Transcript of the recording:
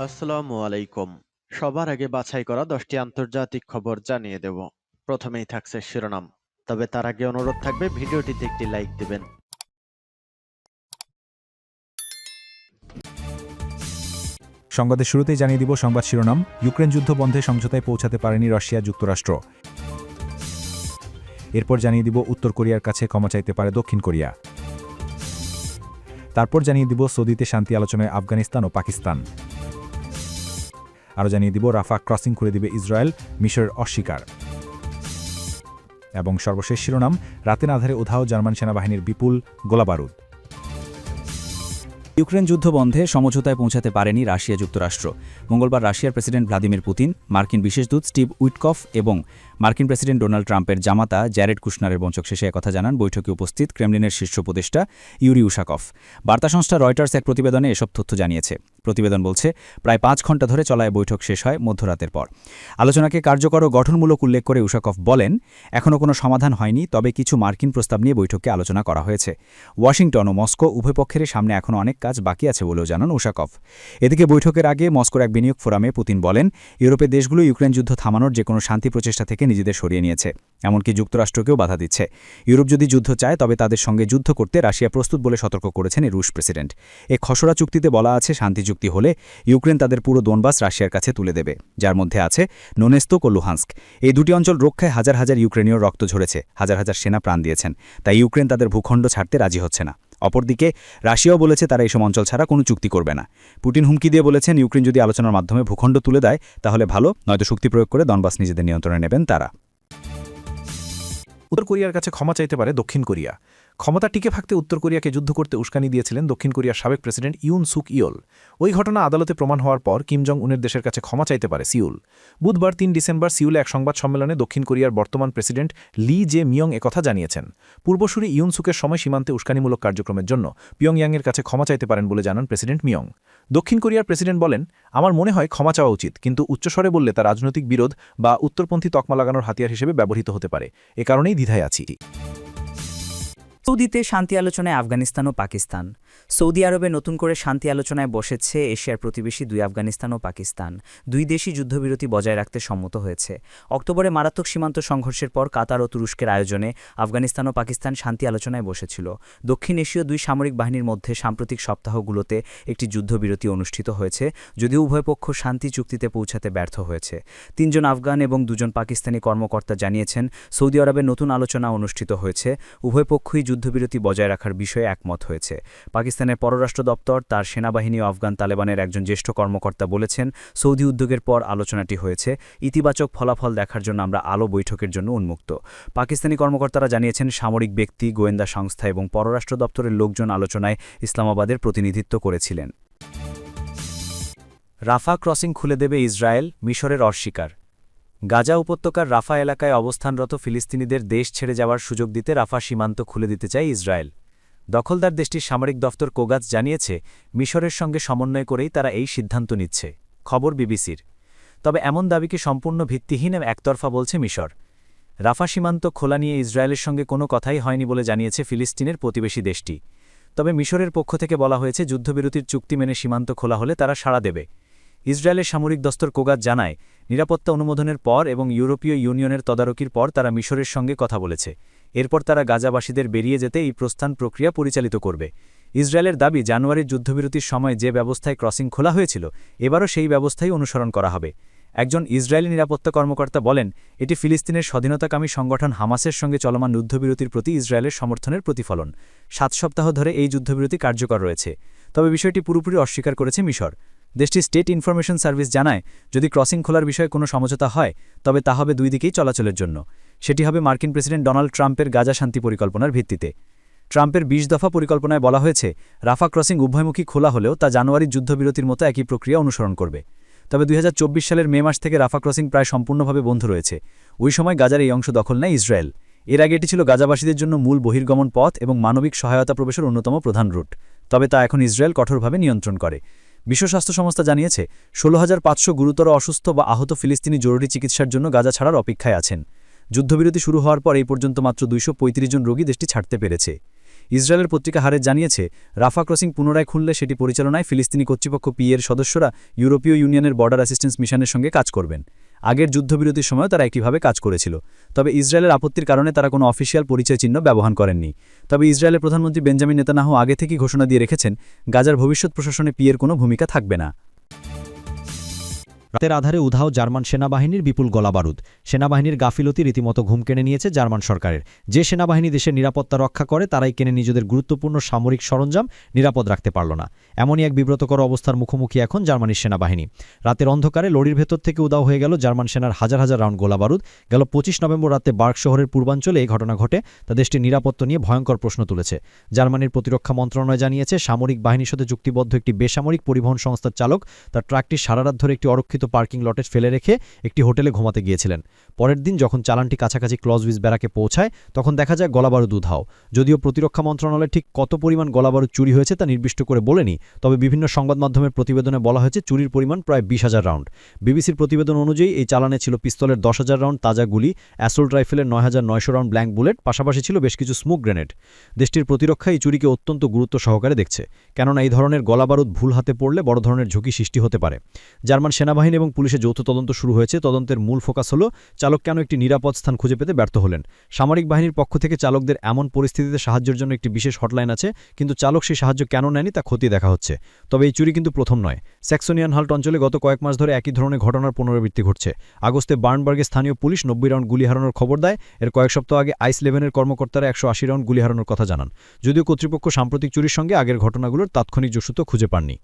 আসসালামু আলাইকুম। সবার আগে বাছাই করা 10টি আন্তর্জাতিক খবর জানিয়ে দেব। প্রথমেই থাকছে শিরোনাম। তবে তার আগে অনুরোধ থাকবে ভিডিওটিতে একটি লাইক দিবেন। সংবাদের শুরুতেই জানিয়ে দিব সংবাদ শিরোনাম। ইউক্রেন যুদ্ধ বন্ধে সমঝোতায় পৌঁছাতে পারেনি রাশিয়া যুক্তরাষ্ট্র। এরপর জানিয়ে দিব উত্তর কোরিয়ার কাছে ক্ষমা চাইতে পারে দক্ষিণ কোরিয়া। তারপর জানিয়ে দিব সৌদিতে শান্তি আলোচনায় আফগানিস্তান ও পাকিস্তান। আরও জানিয়ে দিব রাফা ক্রসিং খুলে দিবে ইসরায়েল, মিশর অস্বীকার। এবং সর্বশেষ শিরোনাম, রাতের আধারে উধাও জার্মান সেনাবাহিনীর বিপুল গোলাবারুদ। ইউক্রেন যুদ্ধ বন্ধে সমঝোতায় পৌঁছাতে পারেনি রাশিয়া যুক্তরাষ্ট্র। মঙ্গলবার রাশিয়ার প্রেসিডেন্ট ভ্লাদিমির পুতিন, মার্কিন বিশেষ দূত স্টিভ উইটকফ এবং মার্কিন প্রেসিডেন্ট ডোনাল্ড ট্রাম্পের জামাতা জ্যারেড কুশনারের বৈঠক শেষে একথা জানান বৈঠকে উপস্থিত ক্রেমলিনের শীর্ষ উপদেষ্টা ইউরি উশাকভ। বার্তা সংস্থা রয়টার্স এক প্রতিবেদনে এসব তথ্য জানিয়েছে। প্রতিবেদন বলছে, প্রায় 5 ঘণ্টা ধরে চলা বৈঠক শেষ হয় মধ্যরাতের পর। আলোচনাকে কার্যকর ও গঠনমূলক উল্লেখ করে উশাকভ বলেন, এখনও কোনো সমাধান হয়নি, তবে কিছু মার্কিন প্রস্তাব নিয়ে বৈঠকে আলোচনা করা হয়েছে। ওয়াশিংটন ও মস্কো উভয় পক্ষের সামনে এখনও অনেক কাজ বাকি আছে বলেও জানান উশাকভ। এদিকে বৈঠকের আগে মস্কোর এক বিনিয়োগ ফোরামে পুতিন বলেন, ইউরোপের দেশগুলো ইউক্রেন যুদ্ধ থামানোর যে কোনো শান্তি প্রচেষ্টা থেকে নিজেদের সরিয়ে নিয়েছে, এমনকি যুক্তরাষ্ট্রকেও বাধা দিচ্ছে। ইউরোপ যদি যুদ্ধ চায় তবে তাদের সঙ্গে যুদ্ধ করতে রাশিয়া প্রস্তুত বলে সতর্ক করেছেন রুশ প্রেসিডেন্ট। এ খসড়া চুক্তিতে বলা আছে, শান্তি চুক্তি হলে ইউক্রেন তাদের পুরো দোনবাস রাশিয়ার কাছে তুলে দেবে, যার মধ্যে আছে নোনেস্তোক ও লুহান্স্ক। এই দুটি অঞ্চল রক্ষায় হাজার হাজার ইউক্রেনীয় রক্ত ঝরেছে, হাজার হাজার সেনা প্রাণ দিয়েছেন। তাই ইউক্রেন তাদের ভূখণ্ড ছাড়তে রাজি হচ্ছে না। অপরদিকে রাশিয়াও বলেছে তারা এসব অঞ্চল ছাড়া কোনো চুক্তি করবে না। পুতিন হুমকি দিয়ে বলেছেন, ইউক্রেন যদি আলোচনার মাধ্যমে ভূখণ্ড তুলে দেয় তাহলে ভালো, নয়তো শক্তি প্রয়োগ করে দনবাস নিজেদের নিয়ন্ত্রণে নেবেন তারা। উত্তর কোরিয়ার কাছে ক্ষমা চাইতে পারে দক্ষিণ কোরিয়া। ক্ষমতা টিকে থাকতে উত্তর কোরিয়াকে যুদ্ধ করতে উস্কানি দিয়েছিলেন দক্ষিণ কোরিয়ার সাবেক প্রেসিডেন্ট ইউন সুক ইয়োল। ওই ঘটনা আদালতে প্রমাণ হওয়ার পর কিম জং উনের দেশের কাছে ক্ষমা চাইতে পারে সিউল। বুধবার 3 ডিসেম্বর সিউলে এক সংবাদ সম্মেলনে দক্ষিণ কোরিয়ার বর্তমান প্রেসিডেন্ট লি জে মিয়ং একথা জানিয়েছেন। পূর্বসূরি ইউন সুকের সময় সীমান্তে উস্কানিমূলক কার্যক্রমের জন্য পিয়ংইয়াংয়ের কাছে ক্ষমা চাইতে পারেন বলে জানান প্রেসিডেন্ট মিয়ং। দক্ষিণ কোরিয়ার প্রেসিডেন্ট বলেন, আমার মনে হয় ক্ষমা চাওয়া উচিত, কিন্তু উচ্চস্বরে বললে তা রাজনৈতিক বিরোধ বা উত্তরপন্থী তকমা লাগানোর হাতিয়ার হিসেবে ব্যবহৃত হতে পারে। এ কারণেই দ্বিধায় আছি। সৌদিতে শান্তি আলোচনায় আফগানিস্তান ও পাকিস্তান। সৌদি আরবে নতুন করে শান্তি আলোচনায় বসেছে এশিয়ার প্রতিবেশী দুই আফগানিস্তান ও পাকিস্তান। দুই দেশই যুদ্ধবিরতি বজায় রাখতে সম্মত হয়েছে। অক্টোবরে মারাত্মক সীমান্ত সংঘর্ষের পর কাতার ও তুরস্কের আয়োজনে আফগানিস্তান ও পাকিস্তান শান্তি আলোচনায় বসেছিল। দক্ষিণ এশীয় দুই সামরিক বাহিনীর মধ্যে সাম্প্রতিক সপ্তাহগুলোতে একটি যুদ্ধবিরতি অনুষ্ঠিত হয়েছে, যদিও উভয় পক্ষ শান্তি চুক্তিতে পৌঁছাতে ব্যর্থ হয়েছে। 3 জন আফগান এবং 2 জন পাকিস্তানি কর্মকর্তা জানিয়েছেন, সৌদি আরবে নতুন আলোচনা অনুষ্ঠিত হয়েছে। উভয় পক্ষই যুদ্ধবিরতি বজায় রাখার বিষয়ে একমত হয়েছে। পাকিস্তানের পররাষ্ট্র দপ্তর তার সেনাবাহিনী ও আফগান তালেবানের একজন জ্যেষ্ঠ কর্মকর্তা বলেছেন, সৌদি উদ্যোগের পর আলোচনাটি হয়েছে। ইতিবাচক ফলাফল দেখার জন্য আমরা আলো বৈঠকের জন্য উন্মুক্ত। পাকিস্তানি কর্মকর্তারা জানিয়েছেন, সামরিক ব্যক্তি, গোয়েন্দা সংস্থা এবং পররাষ্ট্র দপ্তরের লোকজন আলোচনায় ইসলামাবাদের প্রতিনিধিত্ব করেছিলেন। রাফা ক্রসিং খুলে দেবে ইসরায়েল, মিশরের অস্বীকার। গাজা উপত্যকার রাফা এলাকায় অবস্থানরত ফিলিস্তিনিদের দেশ ছেড়ে যাওয়ার সুযোগ দিতে রাফা সীমান্ত খুলে দিতে চায় ইসরায়েল। দখলদার দেশটির সামরিক দফতর কোগাজ জানিয়েছে, মিশরের সঙ্গে সমন্বয় করেই তারা এই সিদ্ধান্ত নিচ্ছে। খবর বিবিসির। তবে এমন দাবিকে সম্পূর্ণ ভিত্তিহীন এবং একতরফা বলছে মিশর। রাফা সীমান্ত খোলা নিয়ে ইসরায়েলের সঙ্গে কোনো কথাই হয়নি বলে জানিয়েছে ফিলিস্তিনের প্রতিবেশী দেশটি। তবে মিশরের পক্ষ থেকে বলা হয়েছে, যুদ্ধবিরতির চুক্তি মেনে সীমান্ত খোলা হলে তারা সাড়া দেবে। ইসরায়েলের সামরিক দফতর কোগাজ জানায়, নিরাপত্তা অনুমোদনের পর এবং ইউরোপীয় ইউনিয়নের তদারকির পর তারা মিশরের সঙ্গে কথা বলেছে। এরপর তারা গাজাবাসীদের বেরিয়ে যেতে এই প্রস্থান প্রক্রিয়া পরিচালিত করবে। ইসরায়েলের দাবি, জানুয়ারির যুদ্ধবিরতির সময় যে ব্যবস্থায় ক্রসিং খোলা হয়েছিল, এবারও সেই ব্যবস্থাই অনুসরণ করা হবে। একজন ইসরায়েলি নিরাপত্তা কর্মকর্তা বলেন, এটি ফিলিস্তিনের স্বাধীনতাকামী সংগঠন হামাসের সঙ্গে চলমান যুদ্ধবিরতির প্রতি ইসরায়েলের সমর্থনের প্রতিফলন। 7 সপ্তাহ ধরে এই যুদ্ধবিরতি কার্যকর রয়েছে। তবে বিষয়টি পুরোপুরি অস্বীকার করেছে মিশর। দেশটির স্টেট ইনফরমেশন সার্ভিস জানায়, যদি ক্রসিং খোলার বিষয়ে কোনো সমঝোতা হয় তবে তা হবে দুই দিকেই চলাচলের জন্য। সেটি হবে মার্কিন প্রেসিডেন্ট ডোনাল্ড ট্রাম্পের গাজা শান্তি পরিকল্পনার ভিত্তিতে। ট্রাম্পের 20 দফা পরিকল্পনায় বলা হয়েছে, রাফা ক্রসিং উভয়মুখী খোলা হলেও তা জানুয়ারির যুদ্ধবিরতির মতো একই প্রক্রিয়া অনুসরণ করবে। তবে 2024 সালের মে মাস থেকে রাফা ক্রসিং প্রায় সম্পূর্ণভাবে বন্ধ রয়েছে। ওই সময় গাজার এই অংশ দখল নেয় ইসরায়েল। এর আগে এটি ছিল গাজাবাসীদের জন্য মূল বহির্গমন পথ এবং মানবিক সহায়তা প্রবেশের অন্যতম প্রধান রুট। তবে তা এখন ইসরায়েল কঠোরভাবে নিয়ন্ত্রণ করে। বিশ্ব স্বাস্থ্য সংস্থা জানিয়েছে, 16,500 গুরুতর অসুস্থ বা আহত ফিলিস্তিনি জরুরি চিকিৎসার জন্য গাজা ছাড়ার অপেক্ষায় আছেন। যুদ্ধবিরতি শুরু হওয়ার পর এই পর্যন্ত মাত্র 235 জন রোগী দেশটি ছাড়তে পেরেছে। ইসরায়েলের পত্রিকা হারেজ জানিয়েছে, রাফা ক্রসিং পুনরায় খুললে সেটি পরিচালনায় ফিলিস্তিনি কর্তৃপক্ষ এর সদস্যরা ইউরোপীয় ইউনিয়নের বর্ডার অ্যাসিস্ট্যান্স মিশনের সঙ্গে কাজ করবেন। আগের যুদ্ধবিরতির সময়ও তারা একইভাবে কাজ করেছিল। তবে ইসরায়েলের আপত্তির কারণে তারা কোনো অফিসিয়াল পরিচয় চিহ্ন ব্যবহার করেননি। তবে ইসরায়েলের প্রধানমন্ত্রী বেঞ্জামিন নেতানিয়াহু আগে থেকেই ঘোষণা দিয়ে রেখেছেন, গাজার ভবিষ্যৎ প্রশাসনে এর কোনো ভূমিকা থাকবে না। রাতের আধারে উধাও জার্মান সেনাবাহিনীর বিপুল গোলাবারুদ। সেনাবাহিনীর গাফিলতি রীতিমতো ঘুম কেড়ে নিয়েছে জার্মান সরকারের। যে সেনাবাহিনী দেশের নিরাপত্তা রক্ষা করে তারাই কেনে নিজেদের গুরুত্বপূর্ণ সামরিক সরঞ্জাম নিরাপদ রাখতে পারল না। এমনই এক বিব্রতকর অবস্থার মুখোমুখি এখন জার্মানির সেনাবাহিনী। রাতের অন্ধকারে লরির ভেতর থেকে উধাও হয়ে গেল জার্মান সেনার হাজার হাজার রাউন্ড গোলাবারুদ। গেল 25 নভেম্বর রাতে বার্গ শহরের পূর্বাঞ্চলে এই ঘটনা ঘটে, তা দেশটির নিরাপত্তা নিয়ে ভয়ঙ্কর প্রশ্ন তুলেছে। জার্মানির প্রতিরক্ষা মন্ত্রণালয় জানিয়েছে, সামরিক বাহিনীর সাথে চুক্তিবদ্ধ একটি বেসামরিক পরিবহন সংস্থার চালক তার ট্রাকটি সারারাত ধরে একটি অরক্ষিত পার্কিং লটে ফেলে রেখে একটি হোটেলে ঘুমাতে গিয়েছিলেন। পরের দিন যখন চালানটি কাছাকাছি ক্লজউইচ ব্যারাকে পৌঁছায় তখন দেখা যায় গলাবারুদ উধাও। যদিও প্রতিরক্ষা মন্ত্রণালয় ঠিক কত পরিমাণ গলাবারুদ চুরি হয়েছে তা নির্দিষ্ট করে বলেনি, তবে বিভিন্ন সংবাদ মাধ্যমের প্রতিবেদনে বলা হয়েছে চুরির পরিমাণ প্রায় 20,000 রাউন্ড। বিবিসির প্রতিবেদন অনুযায়ী এই চালানে ছিল পিস্তলের 10,000 রাউন্ড তাজা গুলি, অ্যাসল্ট রাইফেলের 9,900 রাউন্ড ব্ল্যাঙ্ক বুলেট, পাশাপাশি ছিল বেশ কিছু স্মোক গ্রেনেড। দেশটির প্রতিরক্ষা এই চুরিকে অত্যন্ত গুরুত্ব সহকারে দেখছে, কেননা এই ধরনের গলাবারুদ ভুল হাতে পড়লে বড় ধরনের ঝুঁকি সৃষ্টি হতে পারে। জার্মান সেনাবাহিনী এবং পুলিশের যৌথ তদন্ত শুরু হয়েছে। তদন্তের মূল ফোকাস হল চালক কেন একটি নিরাপদ স্থান খুঁজে পেতে ব্যর্থ হলেন। সামরিক বাহিনীর পক্ষ থেকে চালকদের এমন পরিস্থিতিতে সাহায্যের জন্য একটি বিশেষ হটলাইন আছে, কিন্তু চালক সেই সাহায্য কেন নেয়নি তা খতিয়ে দেখা হচ্ছে। তবে এই চুরি কিন্তু প্রথম নয়। স্যাক্সোনিয়ান হাল্ট অঞ্চলে গত কয়েক মাস ধরে একই ধরনের ঘটনার পুনরাবৃত্তি ঘটছে। আগস্টে বার্নবার্গে স্থানীয় পুলিশ 90 রাউন্ড গুলি হারানোর খবর দেয়। এর কয়েক সপ্তাহ আগে আইস-11-এর কর্মকর্তারা 180 রাউন্ড গুলি হারানোর কথা জানান। যদিও কর্তৃপক্ষ সাম্প্রতিক চুরির সঙ্গে আগের ঘটনাগুলোর তাৎক্ষণিক যোগসূত্র খুঁজে পাননি।